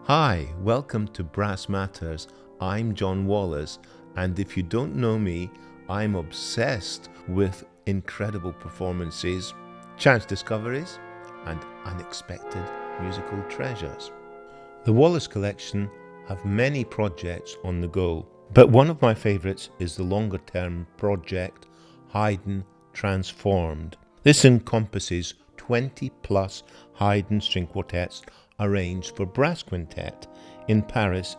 Hi, welcome to Brass Matters. I'm John Wallace, and if you don't know me, I'm obsessed with incredible performances, chance discoveries, and unexpected musical treasures. The Wallace Collection have many projects on the go, but one of my favourites is the longer-term project Haydn Transformed. This encompasses 20 plus Haydn string quartets arranged for brass quintet in Paris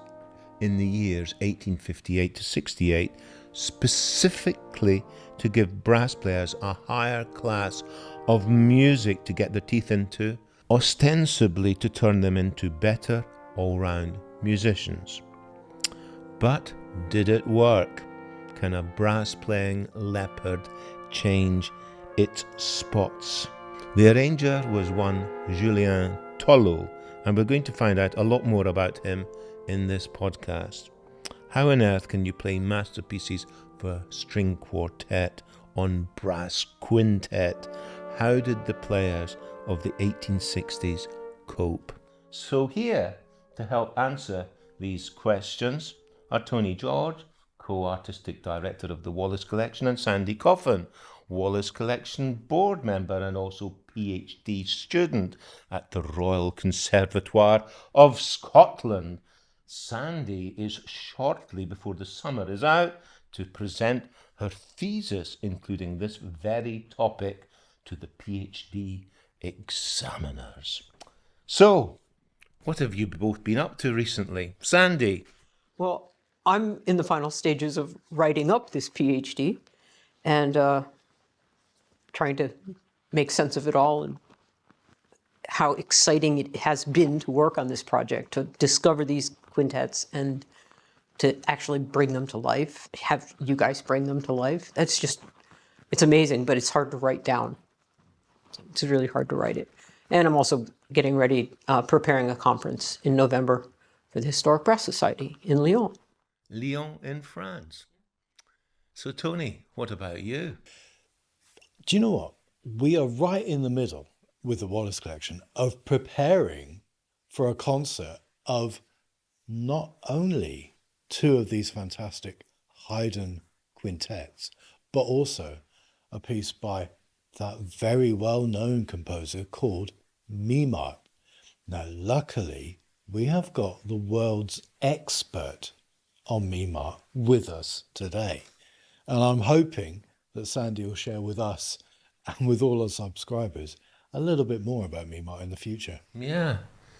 in the years 1858 to 68, specifically to give brass players a higher class of music to get their teeth into, ostensibly to turn them into better all-round musicians. But did it work? Can a brass-playing leopard change its spots? The arranger was one Julien Tollot, and we're going to find out a lot more about him in this podcast. How on earth can you play masterpieces for string quartet on brass quintet? How did the players of the 1860s cope? So here to help answer these questions are Tony George, co-artistic director of the Wallace Collection, and Sandy Coffin, Wallace Collection board member and also PhD student at the Royal Conservatoire of Scotland. Sandy is shortly before the summer is out to present her thesis, including this very topic, to the PhD examiners. So, what have you both been up to recently? Sandy? Well, I'm in the final stages of writing up this PhD and trying to make sense of it all and how exciting it has been to work on this project, to discover these quintets and to actually bring them to life, have you guys bring them to life. It's amazing, but it's hard to write down. It's really hard to write it. And I'm also getting ready, preparing a conference in November for the Historic Brass Society in Lyon. Lyon in France. So Tony, what about you? Do you know what? We are right in the middle with the Wallace Collection of preparing for a concert of not only two of these fantastic Haydn quintets, but also a piece by that very well-known composer called Mimart. Now, luckily, we have got the world's expert on Mimart with us today. And I'm hoping that Sandy will share with us and with all our subscribers a little bit more about Mimart in the future. Yeah.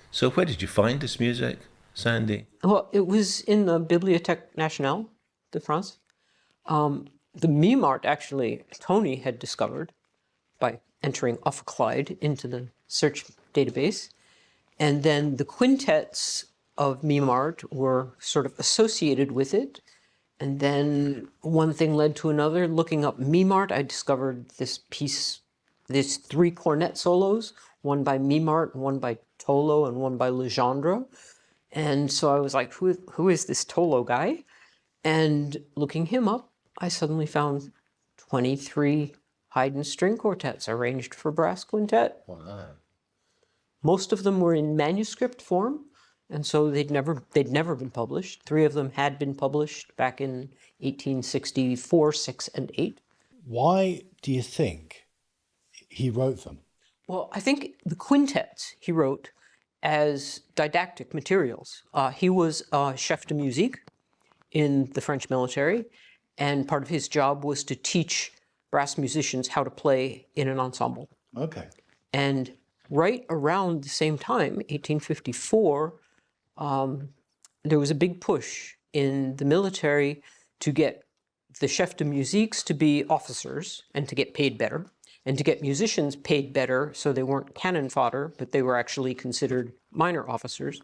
So where did you find this music, Sandy? Well, it was in the Bibliothèque Nationale de France. The Mimart, actually, Tony had discovered by entering ophicleide into the search database. And then the quintets of Mimart were sort of associated with it. And then one thing led to another. Looking up Mimart, I discovered this piece, these three cornet solos, one by Mimart, one by Tollot, and one by Legendre. And so I was like, who is this Tollot guy? And looking him up, I suddenly found 23 Haydn string quartets arranged for brass quintet. Wow. Most of them were in manuscript form, and so they'd never been published. 3 of them had been published back in 1864, 6, and 8. Why do you think he wrote them? Well, I think the quintets he wrote as didactic materials. He was a chef de musique in the French military, and part of his job was to teach brass musicians how to play in an ensemble. Okay. And right around the same time, 1854, there was a big push in the military to get the chef de musiques to be officers and to get paid better, and to get musicians paid better so they weren't cannon fodder, but they were actually considered minor officers,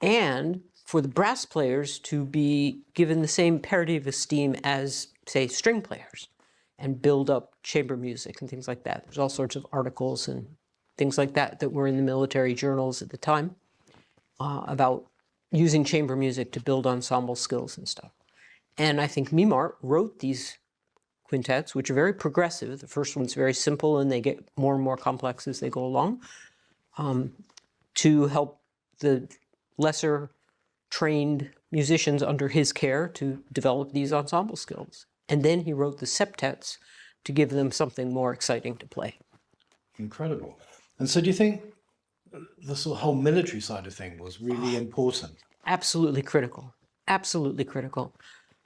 and for the brass players to be given the same parity of esteem as, say, string players, and build up chamber music and things like that. There's all sorts of articles and things like that that were in the military journals at the time about using chamber music to build ensemble skills and stuff. And I think Mimart wrote these quintets, which are very progressive. The first one's very simple, and they get more and more complex as they go along, to help the lesser trained musicians under his care to develop these ensemble skills. And then he wrote the septets to give them something more exciting to play. Incredible. And so do you think the sort of whole military side of thing was really important? Absolutely critical. Absolutely critical.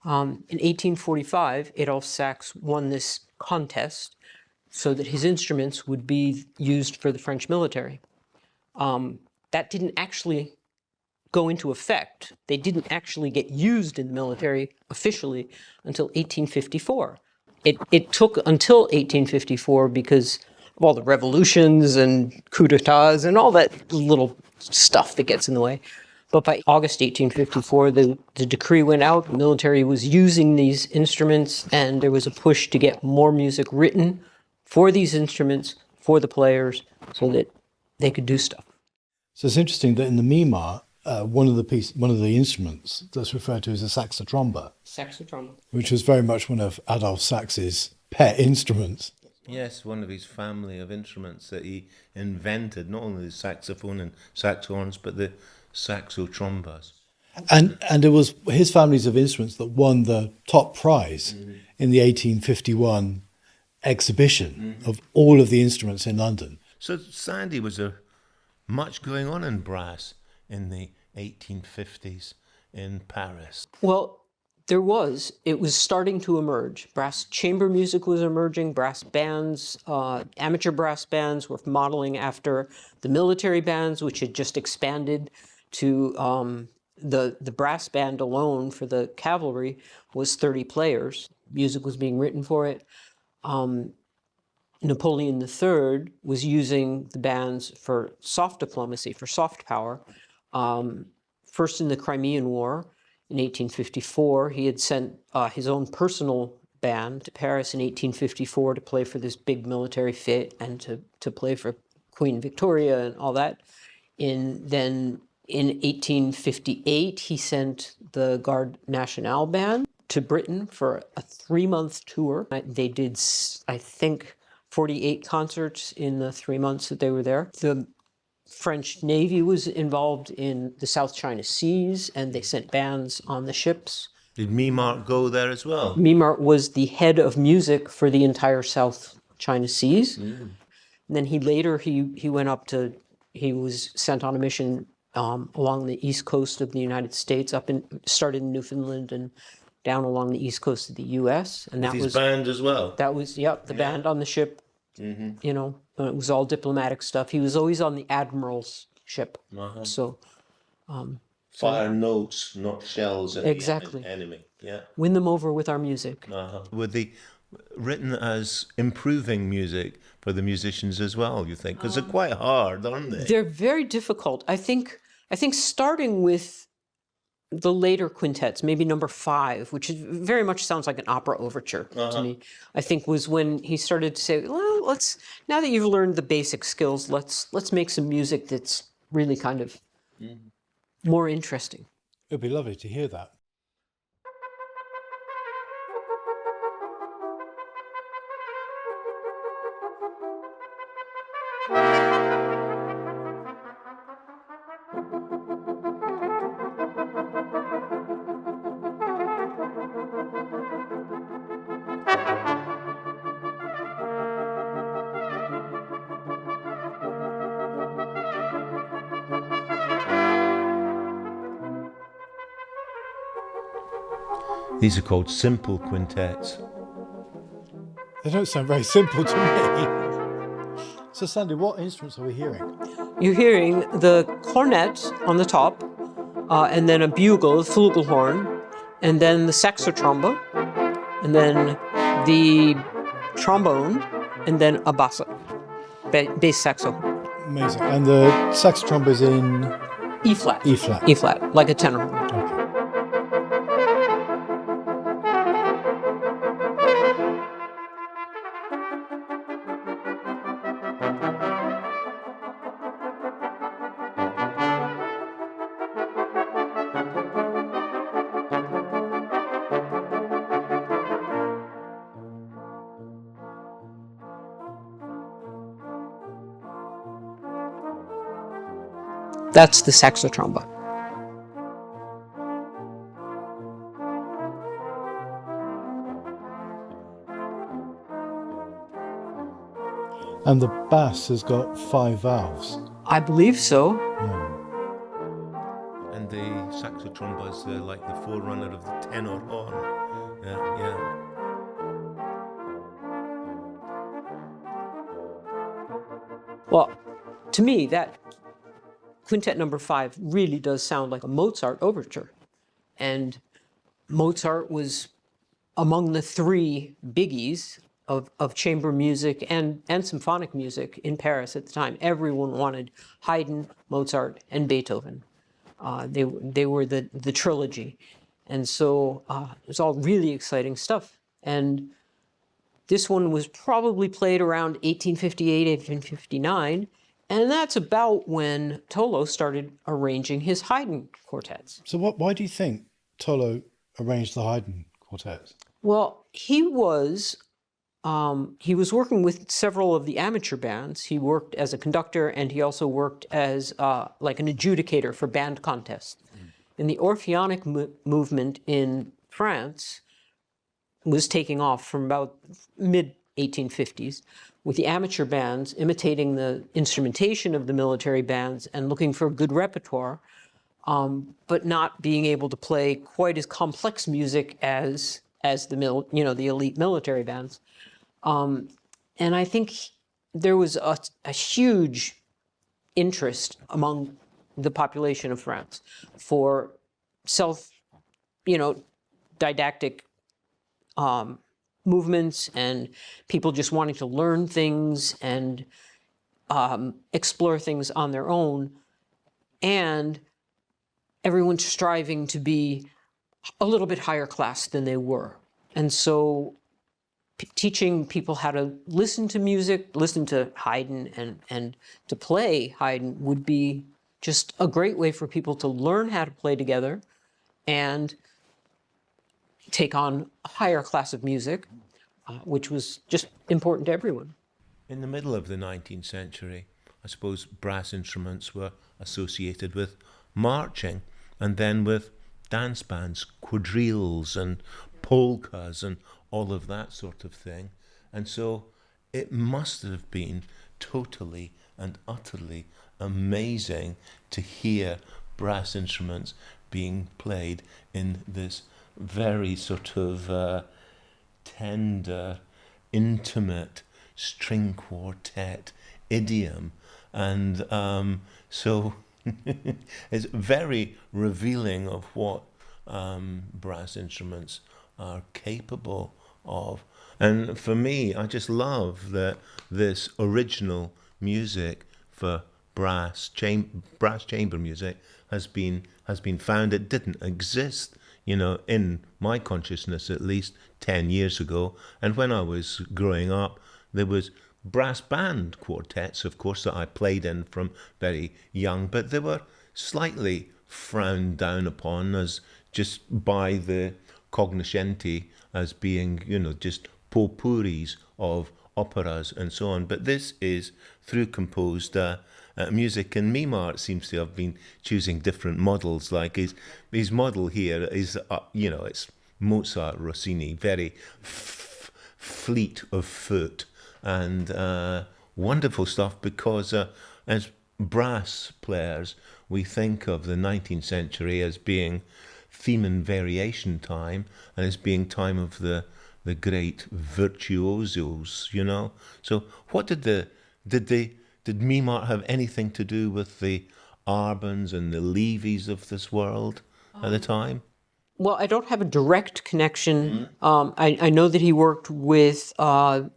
In 1845, Adolphe Sax won this contest so that his instruments would be used for the French military. That didn't actually go into effect. They didn't actually get used in the military officially until 1854. It took until 1854 because of all the revolutions and coups d'etats and all that little stuff that gets in the way. But by August 1854, the decree went out, the military was using these instruments, and there was a push to get more music written for these instruments, for the players, so that they could do stuff. So it's interesting that in the Mimart, one of the instruments that's referred to as a saxotromba, which was very much one of Adolphe Sax's pet instruments. Yes, one of his family of instruments that he invented, not only the saxophone and saxhorns, but the saxotrombas. And it was his families of instruments that won the top prize in the 1851 exhibition of all of the instruments in London. So, Sandy, was there much going on in brass in the 1850s in Paris? Well, there was. It was starting to emerge. Brass chamber music was emerging. Brass bands, amateur brass bands were modeling after the military bands, which had just expanded to the brass band alone for the cavalry was 30 players. Music was being written for it. Napoleon III was using the bands for soft diplomacy, for soft power. First in the Crimean War in 1854, he had sent his own personal band to Paris in 1854 to play for this big military fete and to play for Queen Victoria and all that. Then in 1858, he sent the Garde Nationale band to Britain for a 3-month tour. They did, I think, 48 concerts in the 3 months that they were there. The French Navy was involved in the South China Seas, and they sent bands on the ships. Did Mimart go there as well? Mimart was the head of music for the entire South China Seas. And then he went up to, he was sent on a mission along the east coast of the United States, started in Newfoundland and down along the east coast of the U.S. And With his band as well? That was, the band on the ship. You know, it was all diplomatic stuff. He was always on the admiral's ship. So fire notes, not shells at exactly. the enemy. Yeah. Win them over with our music. Were they written as improving music for the musicians as well, you think? Because they're quite hard, aren't they? They're very difficult. I think starting with the later quintets, maybe number 5, which very much sounds like an opera overture to me, I think was when he started to say, well, now that you've learned the basic skills, let's make some music that's really kind of more interesting. It'd be lovely to hear that. These are called simple quintets. They don't sound very simple to me. So, Sandy, what instruments are we hearing? You're hearing the cornet on the top, and then a bugle, a flugelhorn, and then the saxotromba, and then the trombone, and a bassa, bass saxo. Amazing. And the saxotromba is in E flat. E flat. E flat, like a tenor. Okay. That's the saxotromba. And the bass has got 5 valves. I believe so. Yeah. And the saxotron was like the forerunner of the tenor horn. Yeah. Well, to me, that quintet number 5 really does sound like a Mozart overture. And Mozart was among the 3 biggies of chamber music and symphonic music in Paris at the time. Everyone wanted Haydn, Mozart, and Beethoven. They were the trilogy. And so it was all really exciting stuff. And this one was probably played around 1858, 1859. And that's about when Tollot started arranging his Haydn quartets. So why do you think Tollot arranged the Haydn quartets? Well, he was working with several of the amateur bands. He worked as a conductor, and he also worked as like an adjudicator for band contests. And the Orpheonic movement in France was taking off from about mid-1850s, with the amateur bands imitating the instrumentation of the military bands and looking for a good repertoire, but not being able to play quite as complex music as the elite military bands. And I think there was a huge interest among the population of France for didactic movements and people just wanting to learn things and explore things on their own, and everyone striving to be a little bit higher class than they were. And so teaching people how to listen to music, listen to Haydn, and to play Haydn would be just a great way for people to learn how to play together and take on a higher class of music, which was just important to everyone. In the middle of the 19th century, I suppose brass instruments were associated with marching, and then with dance bands, quadrilles and polkas and all of that sort of thing. And so it must have been totally and utterly amazing to hear brass instruments being played in this very sort of tender, intimate string quartet idiom. And so it's very revealing of what brass instruments are capable of. And for me, I just love that this original music for brass chamber music has been found. It didn't exist, in my consciousness at least 10 years ago. And when I was growing up, there was brass band quartets, of course, that I played in from very young, but they were slightly frowned down upon as just by the cognoscenti as being, just potpourris of operas and so on. But this is through composed music, and Mimart seems to have been choosing different models. Like his model here is, it's Mozart, Rossini, very fleet of foot and wonderful stuff, because as brass players, we think of the 19th century as being theme and variation time, and as being time of the great virtuosos, So what did Mimart have anything to do with the Arbans and the Levies of this world at the time? Well, I don't have a direct connection. I know that he worked with Frederick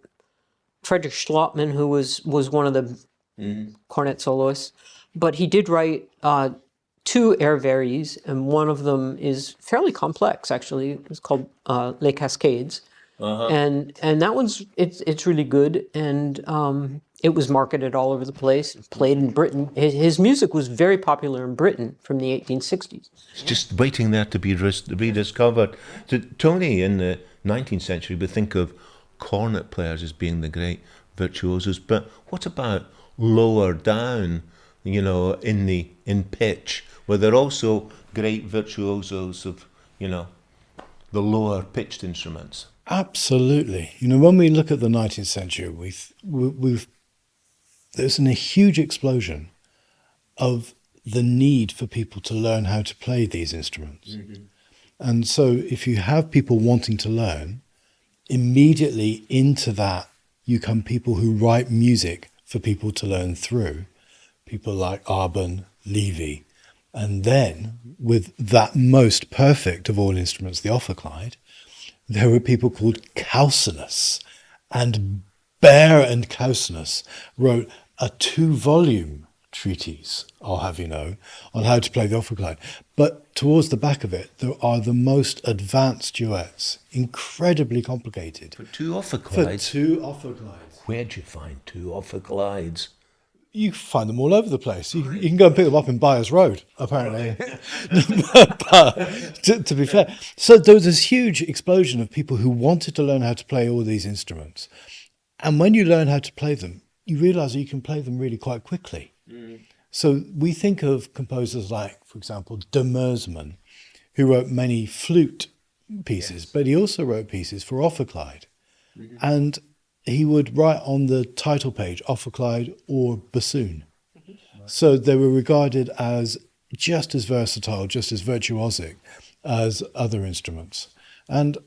Schlottmann, who was one of the cornet soloists, but he did write 2 air varies, and one of them is fairly complex, actually. It's called Les Cascades. And that one's it's really good, and it was marketed all over the place, played in Britain. His music was very popular in Britain from the 1860s. It's just waiting there to be rediscovered. So Tony, in the 19th century, we think of cornet players as being the great virtuosos, but what about lower down, in pitch? Were there also great virtuosos of, the lower pitched instruments? Absolutely. When we look at the 19th century, we've there's a huge explosion of the need for people to learn how to play these instruments. And so if you have people wanting to learn, immediately into that you come people who write music for people to learn through, people like Arban, Levy. And then with that most perfect of all instruments, the ophicleide, there were people called Cousinus, and Baer and Cousinus wrote a 2-volume treatise, I'll have you know, on how to play the ophicleide. But towards the back of it, there are the most advanced duets, incredibly complicated. For 2 For ophicleides? 2 ophicleides. Where'd you find 2 ophicleides? You find them all over the place. You can go and pick them up in Byers Road, apparently. But to be fair, so there was this huge explosion of people who wanted to learn how to play all these instruments. And when you learn how to play them, you realise that you can play them really quite quickly. So we think of composers like, for example, de Mersmann, who wrote many flute pieces, but he also wrote pieces for ophicleide. And he would write on the title page ophicleide or bassoon. So they were regarded as just as versatile, just as virtuosic as other instruments. And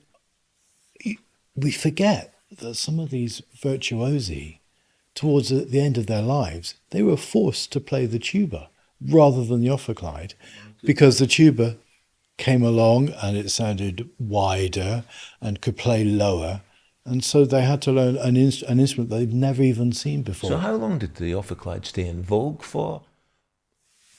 we forget that some of these virtuosi, towards the end of their lives, they were forced to play the tuba rather than the ophicleide, because the tuba came along and it sounded wider and could play lower. And so they had to learn an instrument they'd never even seen before. So how long did the ophicleide stay in vogue for?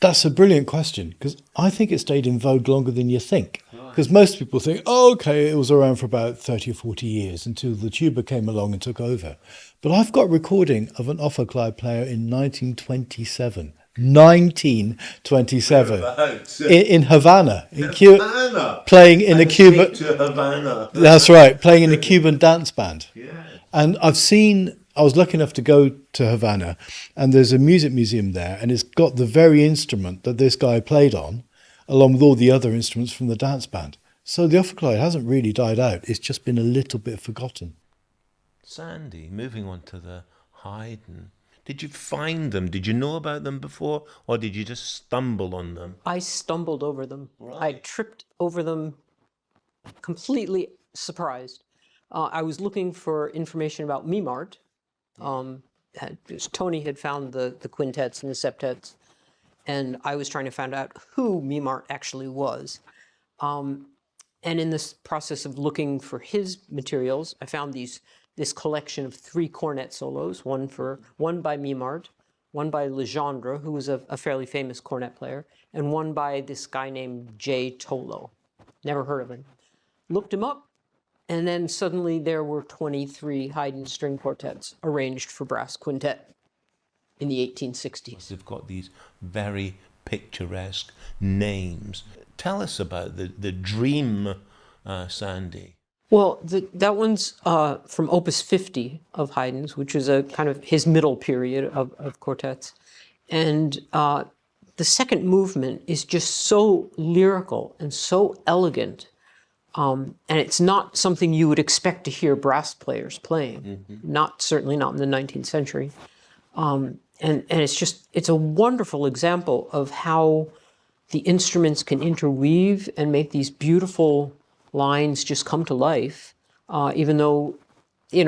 That's a brilliant question, because I think it stayed in vogue longer than you think. Because most people think, oh, okay, it was around for about 30 or 40 years until the tuba came along and took over. But I've got a recording of an ophicleide player in 1927. 1927 in Havana, Havana, playing in a Cuban. To Havana. That's right, playing in a Cuban dance band. Yeah. And I was lucky enough to go to Havana, and there's a music museum there, and it's got the very instrument that this guy played on, along with all the other instruments from the dance band. So the ophicleide hasn't really died out. It's just been a little bit forgotten. Sandy, moving on to the Haydn. Did you find them? Did you know about them before, or did you just stumble on them? I stumbled over them. Right. I tripped over them, completely surprised. I was looking for information about Mimart. Tony had found the quintets and the septets, and I was trying to find out who Mimart actually was. And in this process of looking for his materials, I found this collection of 3 cornet solos, one by Mimart, one by Legendre, who was a fairly famous cornet player, and one by this guy named J. Tollot. Never heard of him. Looked him up, and then suddenly there were 23 Haydn string quartets arranged for brass quintet in the 1860s. They've got these very picturesque names. Tell us about the dream, Sandy. Well, that one's from Opus 50 of Haydn's, which is a kind of his middle period of quartets. And the second movement is just so lyrical and so elegant. And it's not something you would expect to hear brass players playing, certainly not in the 19th century. And it's a wonderful example of how the instruments can interweave and make these beautiful lines just come to life, even though, it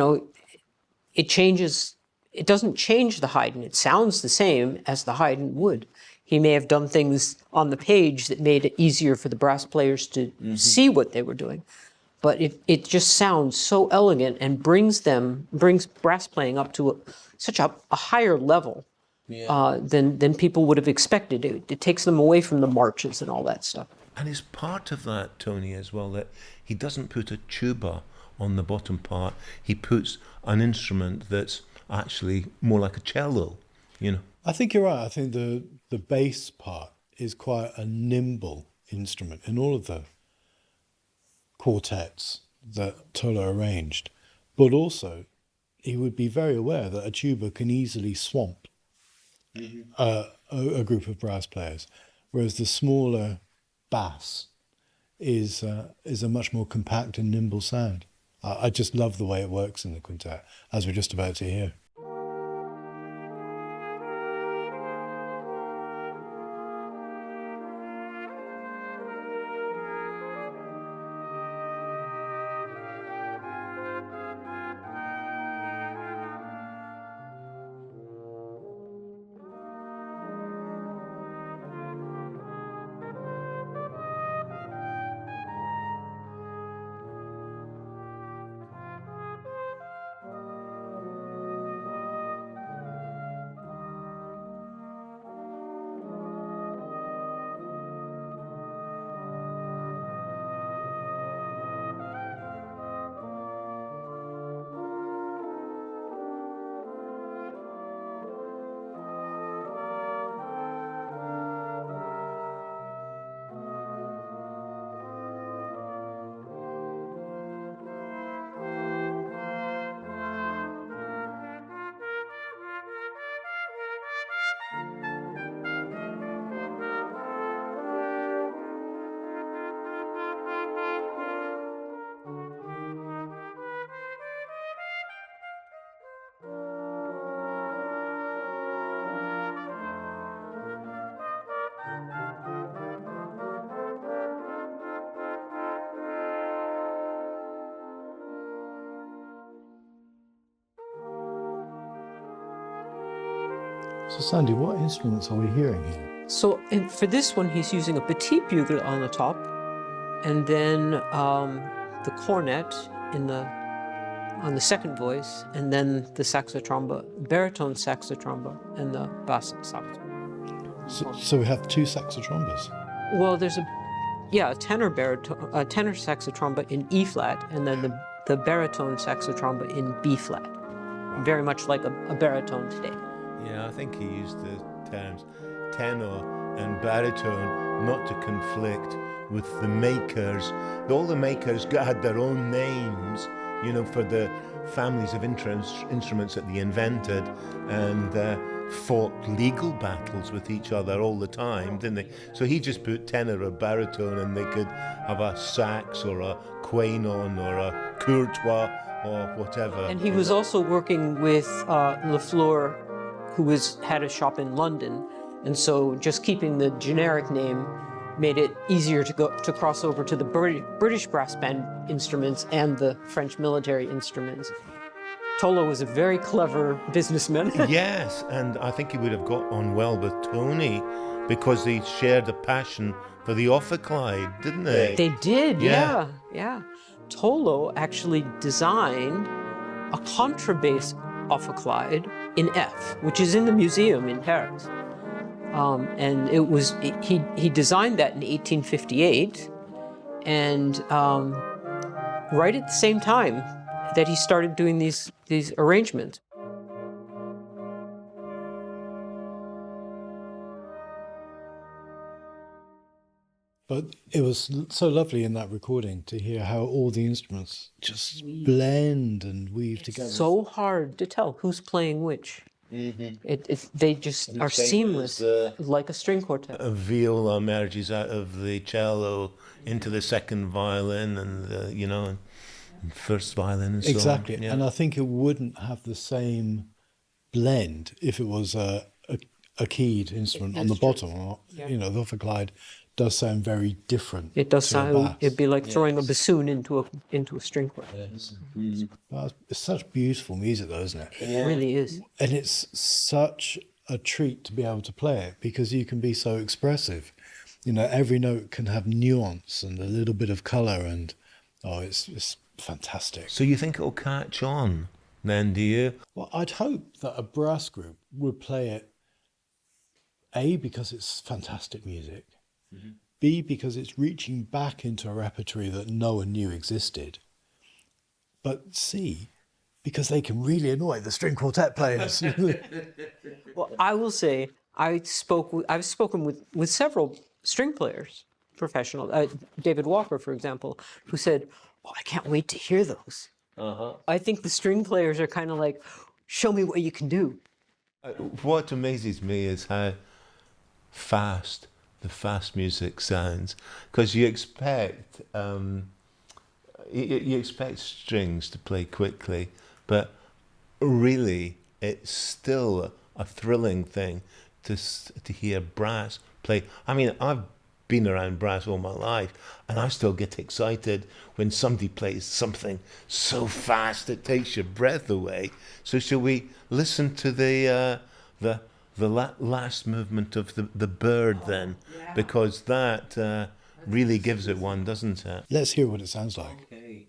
doesn't change the Haydn. It sounds the same as the Haydn would. He may have done things on the page that made it easier for the brass players to see what they were doing. But it just sounds so elegant and brings brass playing up to such a higher level than people would have expected. It takes them away from the marches and all that stuff. And is part of that, Tony, as well, that he doesn't put a tuba on the bottom part. He puts an instrument that's actually more like a cello, I think you're right. I think the bass part is quite a nimble instrument in all of the quartets that Tollot arranged. But also, he would be very aware that a tuba can easily swamp a group of brass players, whereas the smaller bass is a much more compact and nimble sound. I just love the way it works in the quintet, as we're just about to hear. So Sandy, what instruments are we hearing here? So for this one, he's using a petite bugle on the top, and then the cornet on the second voice, and then the saxotromba, baritone saxotromba, and the bass saxotromba. So we have two saxotrombas. Well, there's a tenor saxotromba in E flat, and then the baritone saxotromba in B flat. Very much like a baritone today. Yeah, I think he used the terms tenor and baritone not to conflict with the makers. All the makers had their own names, you know, for the families of instruments that they invented, and fought legal battles with each other all the time, didn't they? So he just put tenor or baritone, and they could have a sax or a quainon or a courtois or whatever. And he was also working with Lafleur, who had a shop in London, and so just keeping the generic name made it easier to cross over to the British brass band instruments and the French military instruments. Tollot was a very clever businessman. Yes, and I think he would have got on well with Tony because they shared a passion for the ophicleide, didn't they? They did, yeah. Tollot actually designed a contrabass ophicleide in F, which is in the museum in Paris. And he designed that in 1858, and right at the same time that he started doing these arrangements. But it was so lovely in that recording to hear how all the instruments just blend and weave together. So hard to tell who's playing which. Mm-hmm. They just are seamless, like a string quartet. A viola emerges out of the cello into the second violin, and and first violin, and so exactly. on. Yeah. And I think it wouldn't have the same blend if it was a keyed instrument on the bottom. Or, the ophicleide does sound very different. It does sound. It'd be like throwing a bassoon into a string quartet. Yes. It's such beautiful music, though, isn't it? It really is. And it's such a treat to be able to play it because you can be so expressive. Every note can have nuance and a little bit of color, and it's fantastic. So you think it'll catch on then, do you? Well, I'd hope that a brass group would play it, A, because it's fantastic music, mm-hmm. B, because it's reaching back into a repertoire that no one knew existed, but C, because they can really annoy the string quartet players. Well, I will say, I've spoken with several string players, professional, David Walker, for example, who said, "Oh, I can't wait to hear those." Uh-huh. I think the string players are kind of like, "Show me what you can do." What amazes me is how fast the fast music sounds, because you expect you expect strings to play quickly, but really it's still a thrilling thing to hear brass play. I mean, I've been around brass all my life, and I still get excited when somebody plays something so fast it takes your breath away. So shall we listen to the last movement of the bird then? Yeah. Because that really gives it one, doesn't it? Let's hear what it sounds like. Okay.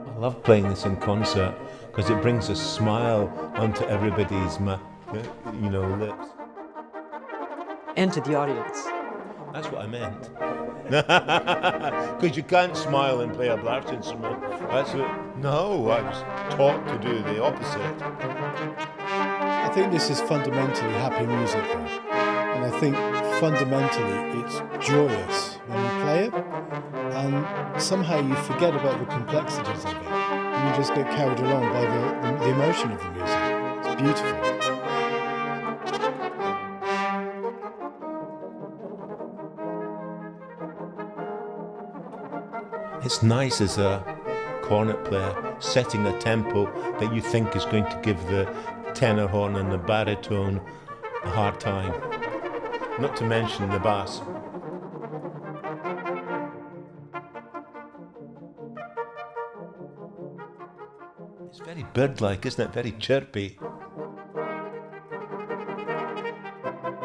I love playing this in concert because it brings a smile onto everybody's lips. And to the audience. That's what I meant. Because you can't smile and play a brass instrument. No, I was taught to do the opposite. I think this is fundamentally happy music, though. And I think fundamentally it's joyous when you play it, and somehow you forget about the complexities of it, and you just get carried along by the emotion of the music. It's beautiful. It's nice as a cornet player setting a tempo that you think is going to give the tenor horn and the baritone a hard time. Not to mention the bass. It's very bird-like, isn't it? Very chirpy.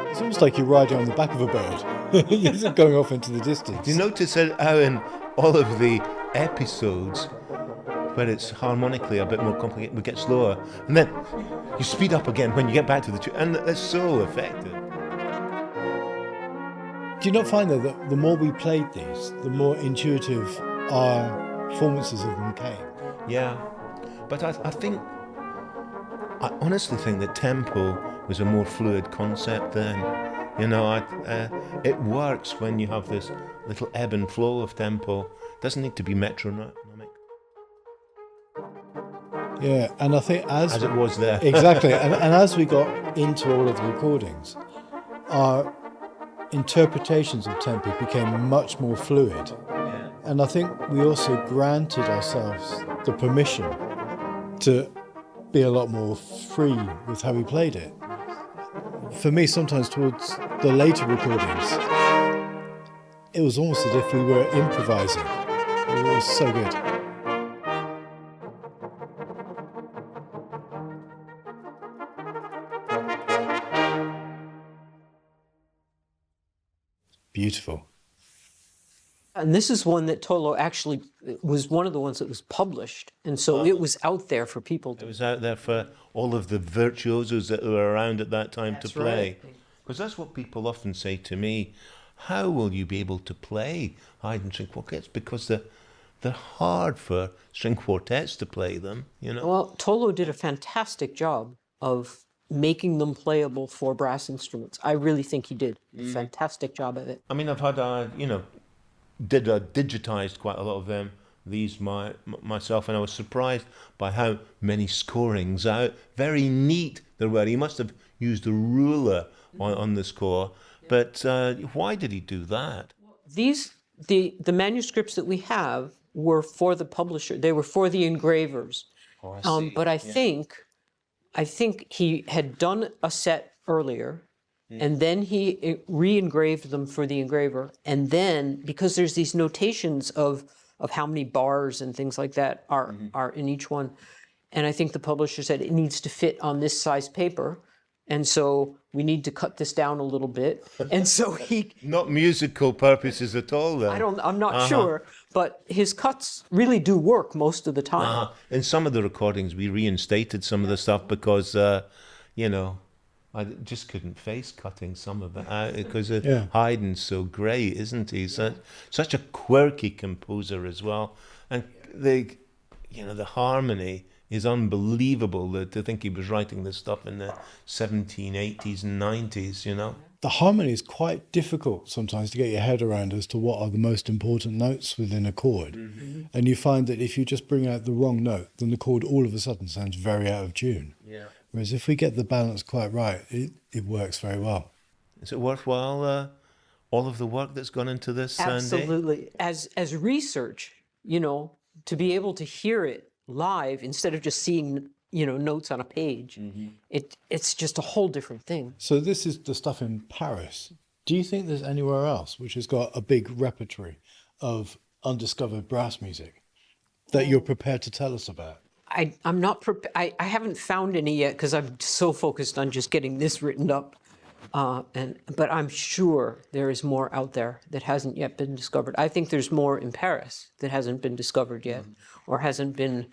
It's almost like you're riding on the back of a bird. You're going off into the distance. Do you notice how in all of the episodes where it's harmonically a bit more complicated, we get slower, and then you speed up again when you get back to the tune, and it's so effective. Do you not find, though, that the more we played these, the more intuitive our performances of them came? Yeah, but I honestly think that tempo was a more fluid concept then. You know, it works when you have this little ebb and flow of tempo. It doesn't need to be metronomic. Yeah, and I think as it was there. Exactly, and as we got into all of the recordings, our interpretations of tempo became much more fluid. Yeah. And I think we also granted ourselves the permission to be a lot more free with how we played it. For me, sometimes towards the later recordings, it was almost as if we were improvising. It was so good. Beautiful. And this is one that Tollot actually was one of the ones that was published. And so it was out there for people to... It was out there for all of the virtuosos that were around at that time to play. Because that's what people often say to me. How will you be able to play Haydn string quartets? Because they're hard for string quartets to play them, you know. Well, Tollot did a fantastic job of making them playable for brass instruments. I really think he did a fantastic job of it. I mean, I've had, digitized quite a lot of them, myself, and I was surprised by how many scorings out. Very neat there were. He must have used a ruler on the score. But why did he do that? The manuscripts that we have were for the publisher. They were for the engravers. Oh, I see. But I think he had done a set earlier, and then he re-engraved them for the engraver. And then, because there's these notations of how many bars and things like that are in each one, and I think the publisher said it needs to fit on this size paper, and so we need to cut this down a little bit. And so he... Not musical purposes at all, then. I'm not sure, but his cuts really do work most of the time. In some of the recordings, we reinstated some of the stuff because, I just couldn't face cutting some of it out because Haydn's so great, isn't he? Such a quirky composer as well. And the harmony is unbelievable to think he was writing this stuff in the 1780s and 90s, you know. The harmony is quite difficult sometimes to get your head around as to what are the most important notes within a chord. Mm-hmm. And you find that if you just bring out the wrong note, then the chord all of a sudden sounds very out of tune. Yeah. Whereas if we get the balance quite right, it works very well. Is it worthwhile, all of the work that's gone into this, Sandy? Absolutely. As research, to be able to hear it live instead of just seeing notes on a page, it's just a whole different thing. So this is the stuff in Paris. Do you think there's anywhere else which has got a big repertoire of undiscovered brass music that you're prepared to tell us about? I'm not I haven't found any yet because I'm so focused on just getting this written up, but I'm sure there is more out there that hasn't yet been discovered. I think there's more in Paris that hasn't been discovered yet, or hasn't been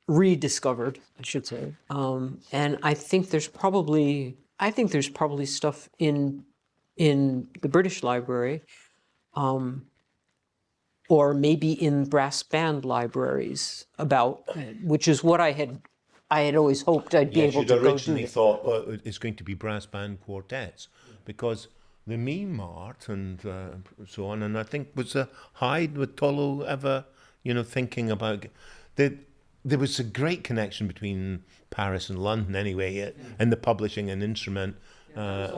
rediscovered, I should say. And I think there's probably stuff in the British Library, or maybe in brass band libraries which is what I had always hoped I'd be able to go to. You'd originally thought it's going to be brass band quartets, because the Mimart and so on, and I think was Haydn with Tollot ever, thinking about there was a great connection between Paris and London anyway, and the publishing and instrument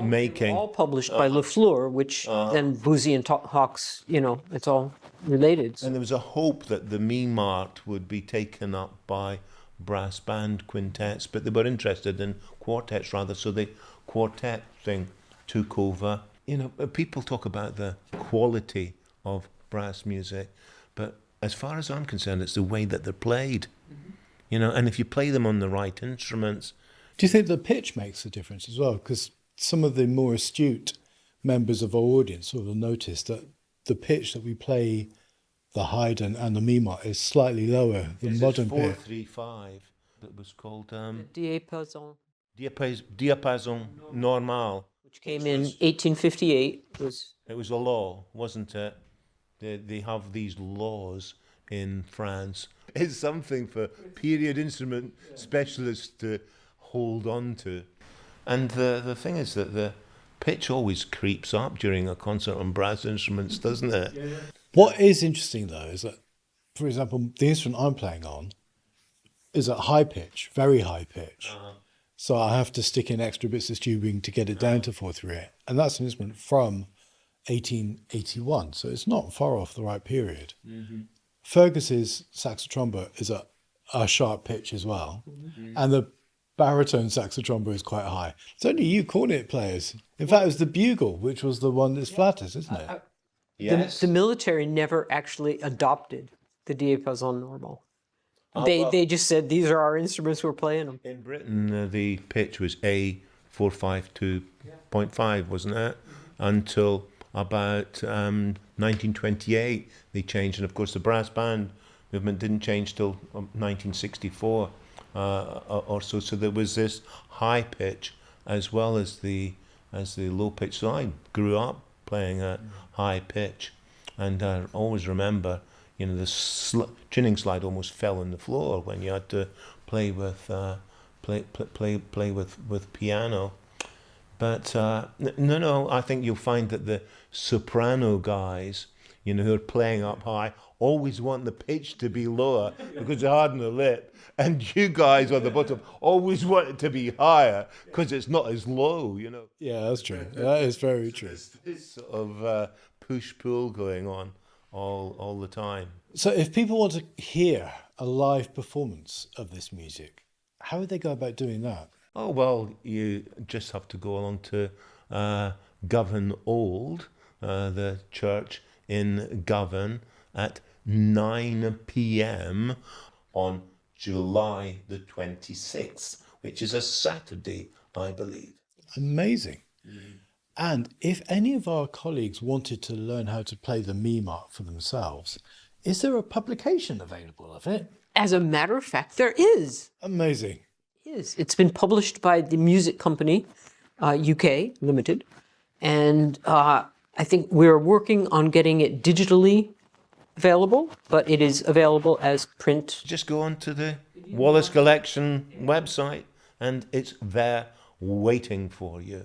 making. All published by Lafleur, which then Boosey and Hawks, it's all related. And there was a hope that the Mimart would be taken up by brass band quintets, but they were interested in quartets rather, so the quartet thing took over. People talk about the quality of brass music, but as far as I'm concerned, it's the way that they're played. And if you play them on the right instruments. Do you think the pitch makes a difference as well? Because some of the more astute members of our audience will notice that the pitch that we play the Haydn and the Mimart is slightly lower than modern pitch. 4-3-5. It was called Diapason, diapason normal. which came in 1858, It was a law, wasn't it? They have these laws in France. It's something for period instrument specialists to hold on to. And the thing is that the pitch always creeps up during a concert on brass instruments, doesn't it? Yeah. What is interesting, though, is that, for example, the instrument I'm playing on is at high pitch, very high pitch. So I have to stick in extra bits of tubing to get it down to 4-3-8. And that's an instrument from 1881, so it's not far off the right period. Fergus's saxotromba is at a sharp pitch as well, and the baritone saxotromba is quite high. It's only you cornet players. In fact, it was the bugle, which was the one that's flattest, isn't it? Yes. the military never actually adopted the diapason normal. They just said, these are our instruments, we're playing them. In Britain, the pitch was A 452.5, wasn't it? Until about 1928, they changed. And of course, the brass band movement didn't change till 1964 or so. So there was this high pitch as well as the low pitch. So I grew up playing at high pitch, and I always remember, the tuning slide almost fell on the floor when you had to play with with piano. But no, I think you'll find that the soprano guys, who are playing up high, always want the pitch to be lower because they harden the lip, and you guys on the bottom always want it to be higher because it's not as low. Yeah, that's true. That is very true. This sort of push-pull going on all the time. So if people want to hear a live performance of this music, how would they go about doing that? Oh, well, you just have to go along to Govan Old, the church in Govan, at 9 p.m. on July the 26th, which is a Saturday, I believe. Amazing. And if any of our colleagues wanted to learn how to play the Mimart for themselves, is there a publication available of it? As a matter of fact, there is. Amazing. It's been published by the music company, UK Limited, and I think we're working on getting it digitally available, but it is available as print. Just go on to the Wallace Collection website, and it's there waiting for you.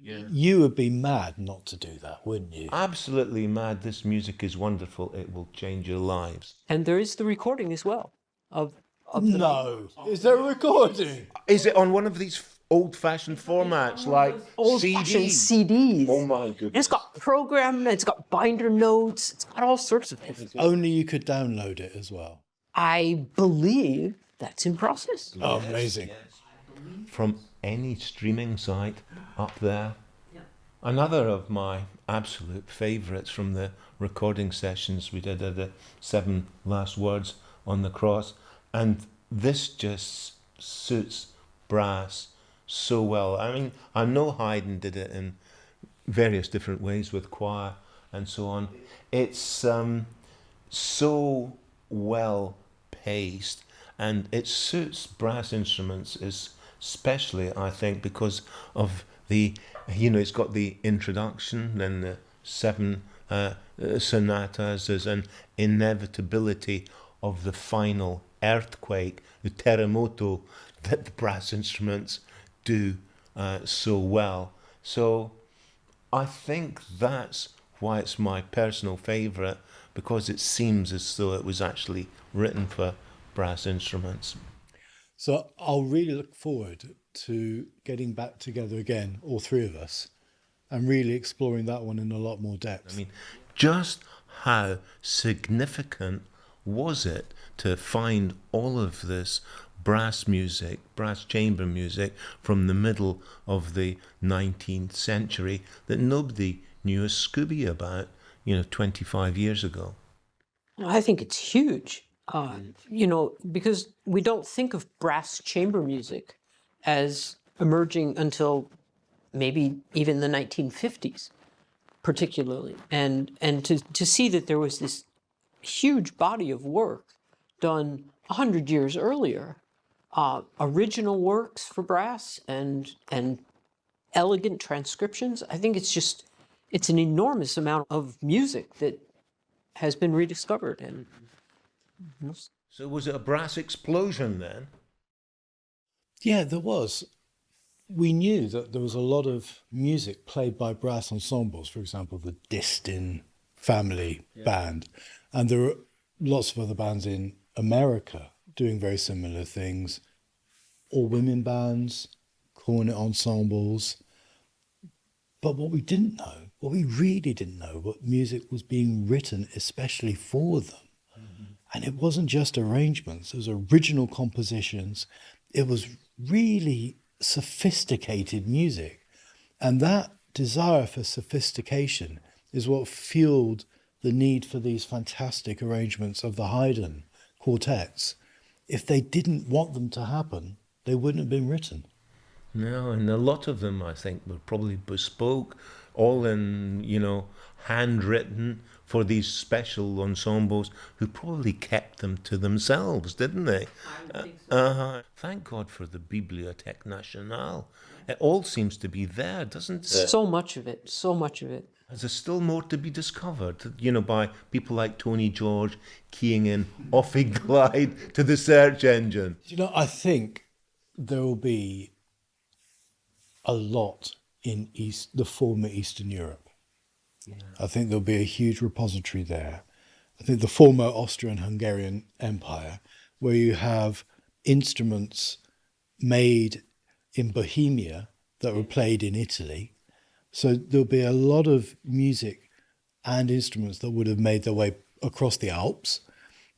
Yeah. You would be mad not to do that, wouldn't you? Absolutely mad. This music is wonderful. It will change your lives. And there is the recording as well of the... No. Is there a recording? Is it on one of these old-fashioned formats like old-fashioned CDs? CDs. Oh my goodness. And it's got program, it's got binder notes, it's got all sorts of things. Only you could download it as well. I believe that's in process. Oh, amazing. From any streaming site up there. Another of my absolute favourites from the recording sessions we did are the 7 Last Words on the Cross. And this just suits brass so well. I mean, I know Haydn did it in various different ways with choir and so on. It's so well paced, and it suits brass instruments especially, I think, because of the, it's got the introduction, then the 7 sonatas. There's an inevitability of the final earthquake, the terremoto, that the brass instruments do so well. So I think that's why it's my personal favourite, because it seems as though it was actually written for brass instruments. So I'll really look forward to getting back together again, all three of us, and really exploring that one in a lot more depth. I mean, just how significant was it to find all of this brass music, brass chamber music from the middle of the 19th century that nobody knew a Scooby about, 25 years ago. I think it's huge, because we don't think of brass chamber music as emerging until maybe even the 1950s, particularly. And to see that there was this huge body of work done 100 years earlier, original works for brass and elegant transcriptions, I think it's an enormous amount of music that has been rediscovered. And So was it a brass explosion then? Yeah, there was. We knew that there was a lot of music played by brass ensembles, for example, the Distin family band. And there are lots of other bands in America doing very similar things. All women bands, cornet ensembles. But what we really didn't know, what music was being written especially for them. And it wasn't just arrangements, it was original compositions. It was really sophisticated music. And that desire for sophistication is what fueled the need for these fantastic arrangements of the Haydn quartets. If they didn't want them to happen, they wouldn't have been written. No, and a lot of them, I think, were probably bespoke, all in, handwritten for these special ensembles who probably kept them to themselves, didn't they? I think so. Thank God for the Bibliothèque Nationale. It all seems to be there, doesn't it? So much of it. There's still more to be discovered, by people like Tony George keying in ophicleide to the search engine. I think there will be a lot in the former Eastern Europe. Yeah. I think there'll be a huge repository there. I think the former Austrian-Hungarian Empire, where you have instruments made in Bohemia that were played in Italy. So there'll be a lot of music and instruments that would have made their way across the Alps.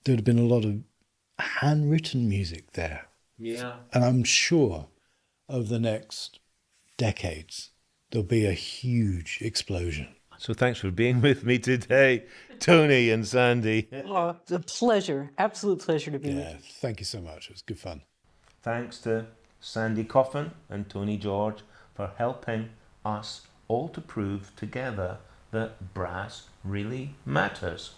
There would have been a lot of handwritten music there. Yeah. And I'm sure over the next decades, there'll be a huge explosion. So thanks for being with me today, Tony and Sandy. Oh, it's a pleasure, absolute pleasure to be with you. Thank you so much. It was good fun. Thanks to Sandy Coffin and Tony George for helping us all to prove together that brass really matters.